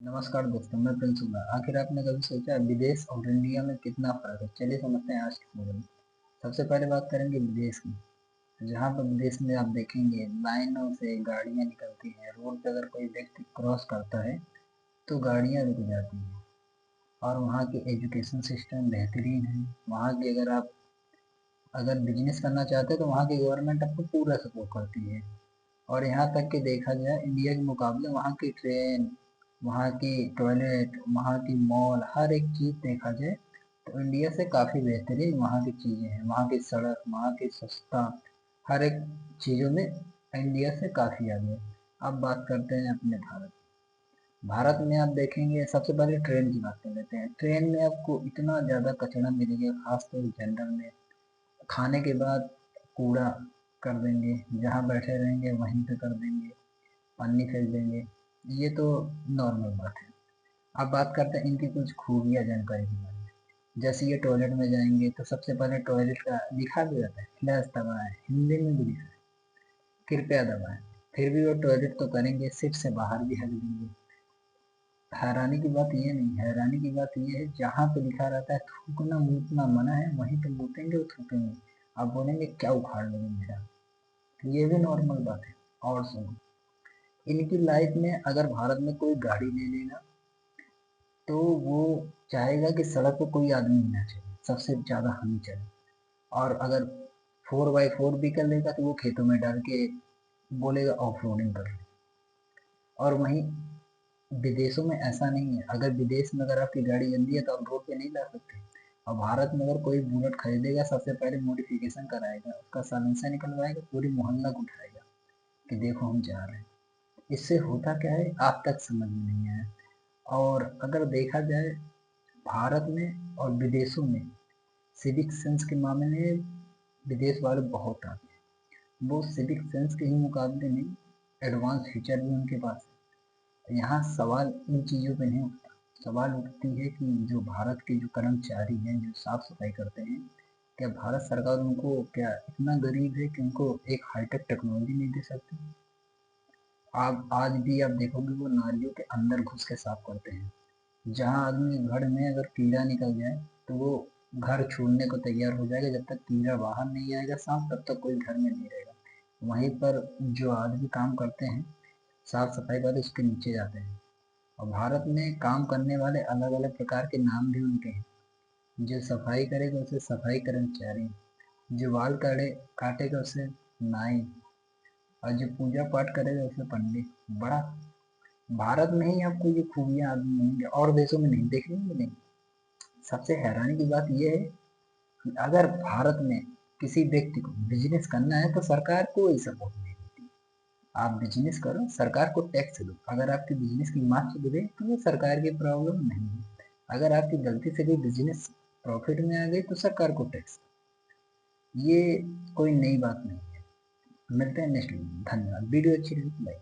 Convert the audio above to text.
नमस्कार दोस्तों, मैं प्रिंस हूँ। आखिर आपने कभी सोचा विदेश और इंडिया में कितना फर्क है? चलिए समझते हैं आज के वीडियो में। सबसे पहले बात करेंगे विदेश की। जहाँ पर विदेश में आप देखेंगे लाइनों से गाड़ियाँ निकलती हैं। रोड पर अगर कोई व्यक्ति क्रॉस करता है तो गाड़ियाँ रुक जाती हैं। और वहाँ की एजुकेशन सिस्टम बेहतरीन है। वहाँ की अगर बिजनेस करना चाहते हैं तो वहाँ की गवर्नमेंट आपको पूरा सपोर्ट करती है। और यहाँ तक कि देखा जाए इंडिया के मुकाबले वहाँ की ट्रेन, वहाँ की टॉयलेट, वहाँ की मॉल, हर एक चीज़ देखा जाए तो इंडिया से काफ़ी बेहतरीन वहाँ की चीज़ें हैं। वहाँ की सड़क, वहाँ की सस्ता, हर एक चीज़ों में इंडिया से काफ़ी आगे है। अब बात करते हैं अपने भारत। भारत में आप देखेंगे, सबसे पहले ट्रेन की बात कर लेते हैं। ट्रेन में आपको इतना ज़्यादा कचरा मिलेगा, खासतौर जनरल में। खाने के बाद कूड़ा कर देंगे, जहाँ बैठे रहेंगे वहीं पे कर देंगे, पन्नी फेंक देंगे। ये तो नॉर्मल बात है। अब बात करते हैं इनकी कुछ खूबियाँ जानकारी के बारे में। जैसे ये टॉयलेट में जाएंगे तो सबसे पहले टॉयलेट का लिखा भी रहता है, फ्लैश दबाएं, हिंदी में भी लिखा है, कृपया दबाएं। फिर भी वो टॉयलेट तो करेंगे, सीट से बाहर भी हक देंगे। हैरानी की बात ये नहीं, हैरानी की बात ये है जहाँ पे लिखा रहता है थूकना मूतना मना है, वहीं पे मूतेंगे और थूकेंगे। आप बोलेंगे क्या उखाड़ लोगे मेरा? ये भी नॉर्मल बात है। और सुनो, इनकी लाइफ में अगर भारत में कोई गाड़ी ले लेगा तो वो चाहेगा कि सड़क पे कोई आदमी नहीं ना चले, सबसे ज़्यादा हम ही चले। और अगर 4x4 भी कर लेगा तो वो खेतों में डाल के बोलेगा ऑफ रोडिंग कर रहे। और वहीं विदेशों में ऐसा नहीं है। अगर विदेश में अगर आपकी गाड़ी गंदी है तो आप रोड पे नहीं ला सकते। और भारत में अगर कोई बुलेट खरीदेगा सबसे पहले मॉडिफिकेशन कराएगा, उसका साइलेंसर निकलवाएगा, पूरी मोहल्ला को उठाएगा कि देखो हम जा रहे हैं। इससे होता क्या है आप तक समझ में नहीं आया। और अगर देखा जाए भारत में और विदेशों में सिविक सेंस के मामले में विदेश वाले बहुत आगे हैं। वो सिविक सेंस के ही मुकाबले में एडवांस फीचर भी उनके पास है। यहाँ सवाल इन चीज़ों पे नहीं उठता। सवाल उठती है कि जो भारत के जो कर्मचारी हैं, जो साफ सफाई करते हैं, क्या भारत सरकार उनको क्या इतना गरीब है कि उनको एक हाईटेक टेक्नोलॉजी नहीं दे सकती? आप आज भी आप देखोगे वो नालियों के अंदर घुस के साफ करते हैं। जहाँ आदमी घर में अगर कीड़ा निकल जाए तो वो घर छोड़ने को तैयार हो जाएगा। जब तक कीड़ा बाहर नहीं आएगा साफ, तब तक कोई घर में नहीं रहेगा। वहीं पर जो आदमी काम करते हैं साफ सफाई वाले, उसके नीचे जाते हैं। और भारत में काम करने वाले अलग अलग प्रकार के नाम भी उनके हैं। जो सफाई करेगा उसे सफाई कर्मचारी, जो बाल काटेगा उसे नाई, और जो पूजा पाठ करेगा उसे पंडित। बड़ा भारत में ही आपको ये खूबियाँ आदमी मिलेंगे, और देशों में नहीं देखने को मिलेंगी। सबसे हैरानी की बात यह है कि अगर भारत में किसी व्यक्ति को बिजनेस करना है तो सरकार कोई सपोर्ट नहीं देती। आप बिजनेस करो, सरकार को टैक्स दो। अगर आपकी बिजनेस की मार्च गिरे तो वो सरकार की प्रॉब्लम नहीं है। अगर आपकी गलती से भी बिजनेस प्रॉफिट में आ गई तो सरकार को टैक्स। ये कोई नई बात नहीं है। मिलते हैं नेक्स्ट वीडियो में। धन्यवाद। वीडियो अच्छी लगी तो लाइक